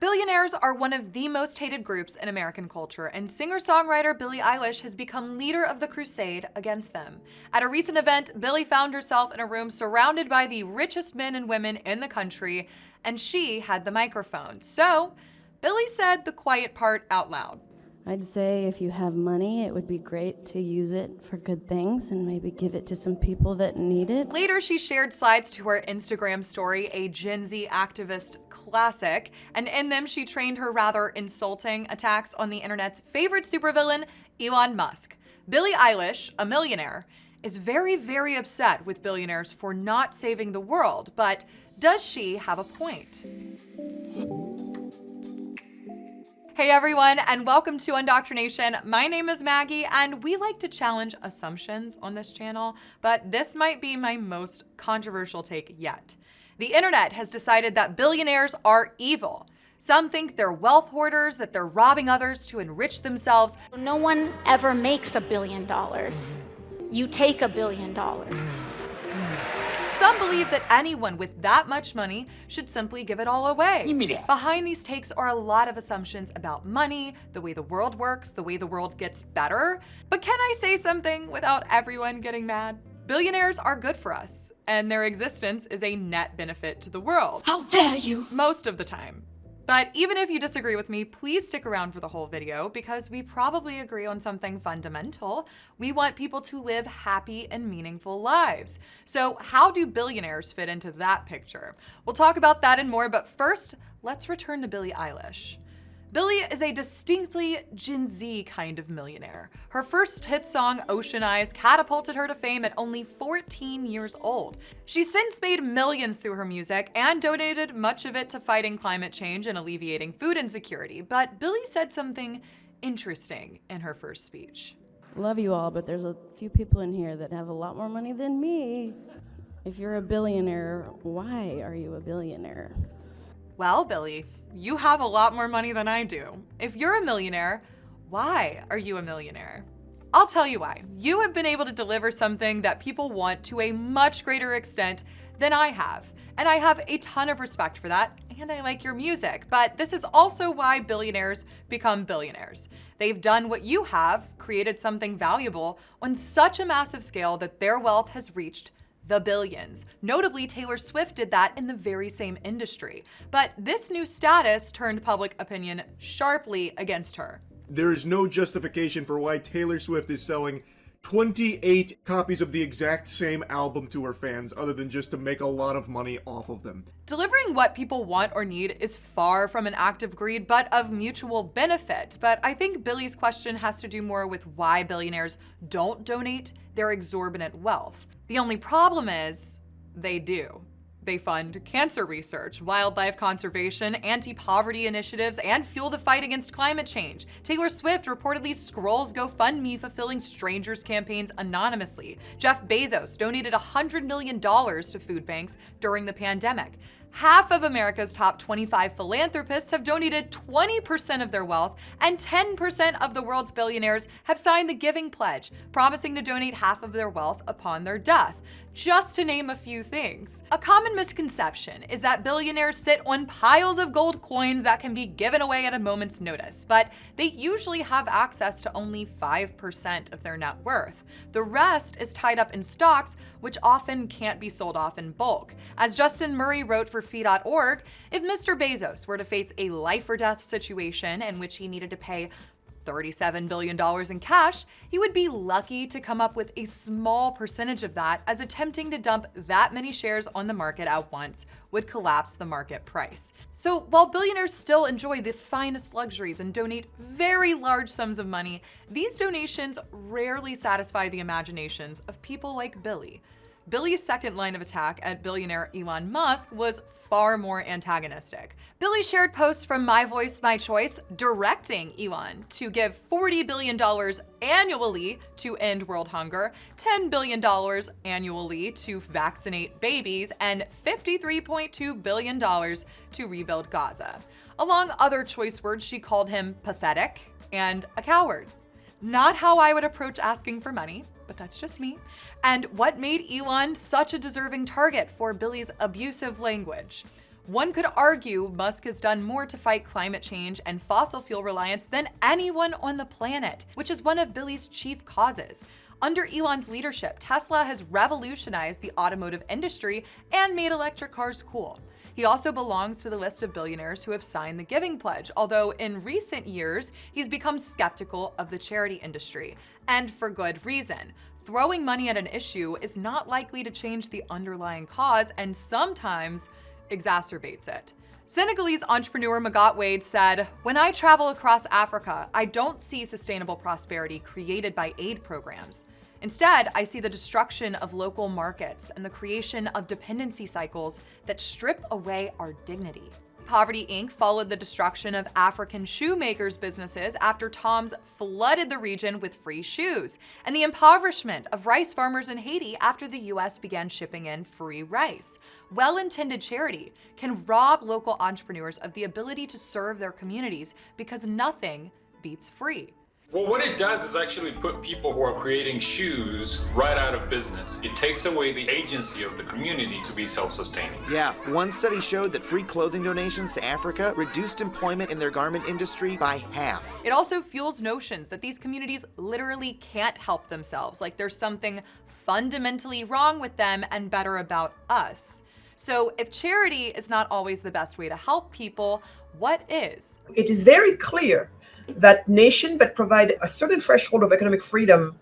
Billionaires are one of the most hated groups in American culture, and singer-songwriter Billie Eilish has become leader of the crusade against them. At a recent event, Billie found herself in a room surrounded by the richest men and women in the country, and she had the microphone. So, Billie said the quiet part out loud. I'd say if you have money, it would be great to use it for good things and maybe give it to some people that need it. Later, she shared slides to her Instagram story, a Gen Z activist classic, and in them she trained her rather insulting attacks on the internet's favorite supervillain, Elon Musk. Billie Eilish, a millionaire, is very, very upset with billionaires for not saving the world, but does she have a point? Hey everyone, and welcome to Indoctrination. My name is Maggie, and we like to challenge assumptions on this channel, but this might be my most controversial take yet. The internet has decided that billionaires are evil. Some think they're wealth hoarders, that they're robbing others to enrich themselves. No one ever makes $1 billion. You take $1 billion. Some believe that anyone with that much money should simply give it all away. Give me that. Behind these takes are a lot of assumptions about money, the way the world works, the way the world gets better. But can I say something without everyone getting mad? Billionaires are good for us, and their existence is a net benefit to the world. How dare you? Most of the time. But even if you disagree with me, please stick around for the whole video because we probably agree on something fundamental. We want people to live happy and meaningful lives. So how do billionaires fit into that picture? We'll talk about that and more, but first, let's return to Billie Eilish. Billie is a distinctly Gen Z kind of millionaire. Her first hit song, Ocean Eyes, catapulted her to fame at only 14 years old. She's since made millions through her music and donated much of it to fighting climate change and alleviating food insecurity. But Billie said something interesting in her first speech. Love you all, but there's a few people in here that have a lot more money than me. If you're a billionaire, why are you a billionaire? Well, Billie, you have a lot more money than I do. If you're a millionaire, why are you a millionaire? I'll tell you why. You have been able to deliver something that people want to a much greater extent than I have. And I have a ton of respect for that, and I like your music. But this is also why billionaires become billionaires. They've done what you have, created something valuable on such a massive scale that their wealth has reached the billions. Notably, Taylor Swift did that in the very same industry. But this new status turned public opinion sharply against her. There is no justification for why Taylor Swift is selling 28 copies of the exact same album to her fans other than just to make a lot of money off of them. Delivering what people want or need is far from an act of greed, but of mutual benefit. But I think Billie's question has to do more with why billionaires don't donate their exorbitant wealth. The only problem is, they do. They fund cancer research, wildlife conservation, anti-poverty initiatives, and fuel the fight against climate change. Taylor Swift reportedly scrolls GoFundMe fulfilling strangers' campaigns anonymously. Jeff Bezos donated $100 million to food banks during the pandemic. Half of America's top 25 philanthropists have donated 20% of their wealth, and 10% of the world's billionaires have signed the Giving Pledge, promising to donate half of their wealth upon their death, just to name a few things. A common misconception is that billionaires sit on piles of gold coins that can be given away at a moment's notice, but they usually have access to only 5% of their net worth. The rest is tied up in stocks, which often can't be sold off in bulk. As Justin Murray wrote for Fee.org, if Mr. Bezos were to face a life or death situation in which he needed to pay $37 billion in cash, he would be lucky to come up with a small percentage of that, as attempting to dump that many shares on the market at once would collapse the market price. So while billionaires still enjoy the finest luxuries and donate very large sums of money, these donations rarely satisfy the imaginations of people like Billie. Billie's second line of attack at billionaire Elon Musk was far more antagonistic. Billie shared posts from My Voice, My Choice directing Elon to give $40 billion annually to end world hunger, $10 billion annually to vaccinate babies, and $53.2 billion to rebuild Gaza. Among other choice words, she called him pathetic and a coward. Not how I would approach asking for money, but that's just me. And what made Elon such a deserving target for Billie's abusive language? One could argue Musk has done more to fight climate change and fossil fuel reliance than anyone on the planet, which is one of Billie's chief causes. Under Elon's leadership, Tesla has revolutionized the automotive industry and made electric cars cool. He also belongs to the list of billionaires who have signed the Giving Pledge, although in recent years, he's become skeptical of the charity industry. And for good reason. Throwing money at an issue is not likely to change the underlying cause and sometimes exacerbates it. Senegalese entrepreneur Magatte Wade said, "When I travel across Africa, I don't see sustainable prosperity created by aid programs. Instead, I see the destruction of local markets and the creation of dependency cycles that strip away our dignity." Poverty Inc. followed the destruction of African shoemakers' businesses after Toms flooded the region with free shoes, and the impoverishment of rice farmers in Haiti after the US began shipping in free rice. Well-intended charity can rob local entrepreneurs of the ability to serve their communities because nothing beats free. Well, what it does is actually put people who are creating shoes right out of business. It takes away the agency of the community to be self-sustaining. Yeah, one study showed that free clothing donations to Africa reduced employment in their garment industry by half. It also fuels notions that these communities literally can't help themselves, like there's something fundamentally wrong with them and better about us. So if charity is not always the best way to help people, what is? It is very clear that nations that provide a certain threshold of economic freedom,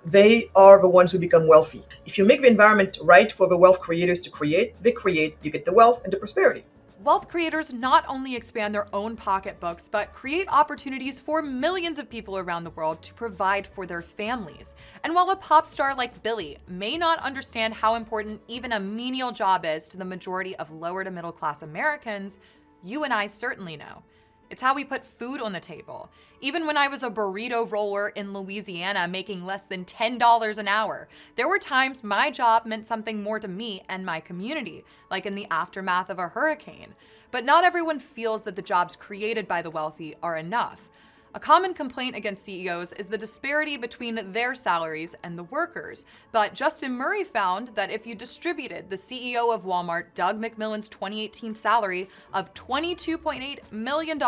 they are the ones who become wealthy. If you make the environment right for the wealth creators to create, they create, you get the wealth and the prosperity. Wealth creators not only expand their own pocketbooks, but create opportunities for millions of people around the world to provide for their families. And while a pop star like Billie may not understand how important even a menial job is to the majority of lower to middle class Americans, you and I certainly know. It's how we put food on the table. Even when I was a burrito roller in Louisiana making less than $10 an hour, there were times my job meant something more to me and my community, like in the aftermath of a hurricane. But not everyone feels that the jobs created by the wealthy are enough. A common complaint against CEOs is the disparity between their salaries and the workers. But Justin Murray found that if you distributed the CEO of Walmart, Doug McMillon's 2018 salary of $22.8 million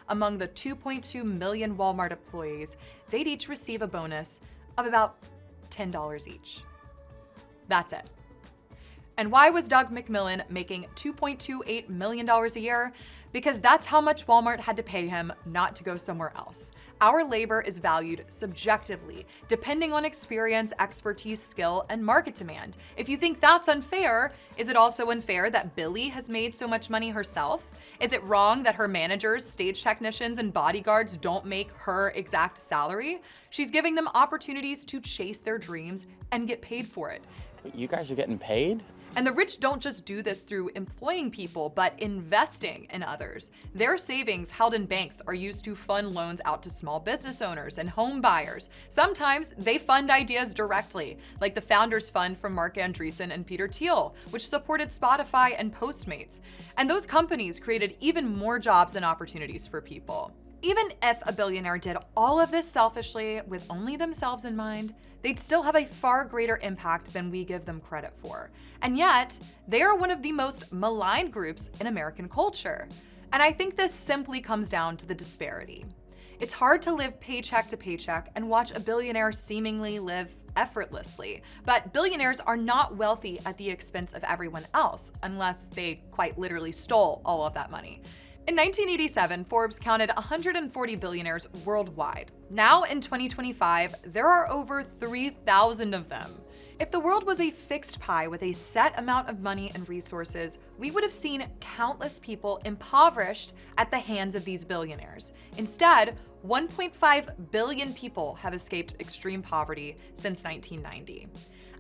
among the 2.2 million Walmart employees, they'd each receive a bonus of about $10 each. That's it. And why was Doug McMillon making $2.28 million a year? Because that's how much Walmart had to pay him not to go somewhere else. Our labor is valued subjectively, depending on experience, expertise, skill, and market demand. If you think that's unfair, is it also unfair that Billie has made so much money herself? Is it wrong that her managers, stage technicians, and bodyguards don't make her exact salary? She's giving them opportunities to chase their dreams and get paid for it. You guys are getting paid? And the rich don't just do this through employing people, but investing in others. Their savings held in banks are used to fund loans out to small business owners and home buyers. Sometimes they fund ideas directly, like the Founders Fund from Mark Andreessen and Peter Thiel, which supported Spotify and Postmates. And those companies created even more jobs and opportunities for people. Even if a billionaire did all of this selfishly with only themselves in mind, they'd still have a far greater impact than we give them credit for. And yet, they are one of the most maligned groups in American culture. And I think this simply comes down to the disparity. It's hard to live paycheck to paycheck and watch a billionaire seemingly live effortlessly. But billionaires are not wealthy at the expense of everyone else, unless they quite literally stole all of that money. In 1987, Forbes counted 140 billionaires worldwide. Now in 2025, there are over 3,000 of them. If the world was a fixed pie with a set amount of money and resources, we would have seen countless people impoverished at the hands of these billionaires. Instead, 1.5 billion people have escaped extreme poverty since 1990.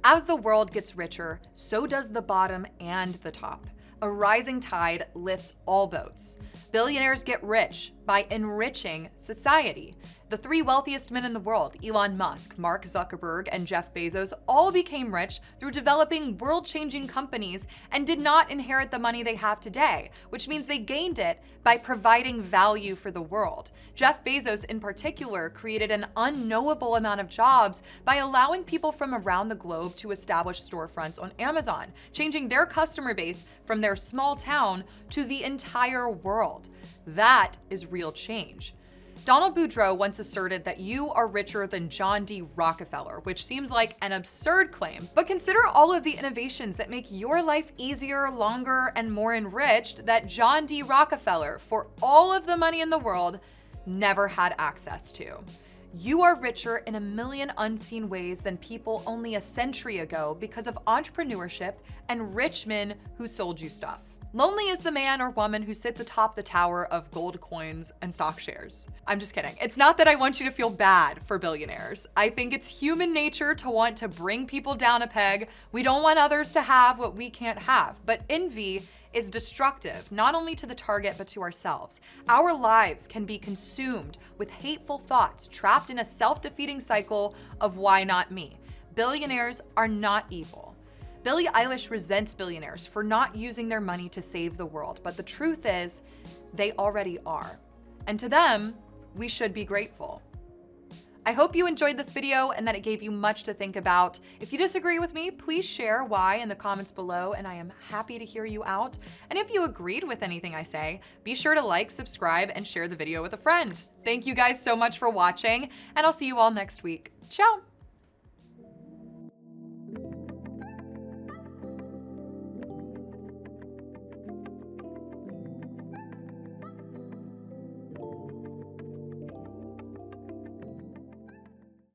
As the world gets richer, so does the bottom and the top. A rising tide lifts all boats. Billionaires get rich, by enriching society. The three wealthiest men in the world, Elon Musk, Mark Zuckerberg, and Jeff Bezos, all became rich through developing world-changing companies and did not inherit the money they have today, which means they gained it by providing value for the world. Jeff Bezos, in particular, created an unknowable amount of jobs by allowing people from around the globe to establish storefronts on Amazon, changing their customer base from their small town to the entire world. That is real change. Donald Boudreaux once asserted that you are richer than John D. Rockefeller, which seems like an absurd claim, but consider all of the innovations that make your life easier, longer, and more enriched that John D. Rockefeller, for all of the money in the world, never had access to. You are richer in a million unseen ways than people only a century ago because of entrepreneurship and rich men who sold you stuff. Lonely is the man or woman who sits atop the tower of gold coins and stock shares. I'm just kidding. It's not that I want you to feel bad for billionaires. I think it's human nature to want to bring people down a peg. We don't want others to have what we can't have. But envy is destructive, not only to the target, but to ourselves. Our lives can be consumed with hateful thoughts, trapped in a self-defeating cycle of why not me? Billionaires are not evil. Billie Eilish resents billionaires for not using their money to save the world, but the truth is, they already are. And to them, we should be grateful. I hope you enjoyed this video and that it gave you much to think about. If you disagree with me, please share why in the comments below, and I am happy to hear you out. And if you agreed with anything I say, be sure to like, subscribe, and share the video with a friend. Thank you guys so much for watching, and I'll see you all next week. Ciao!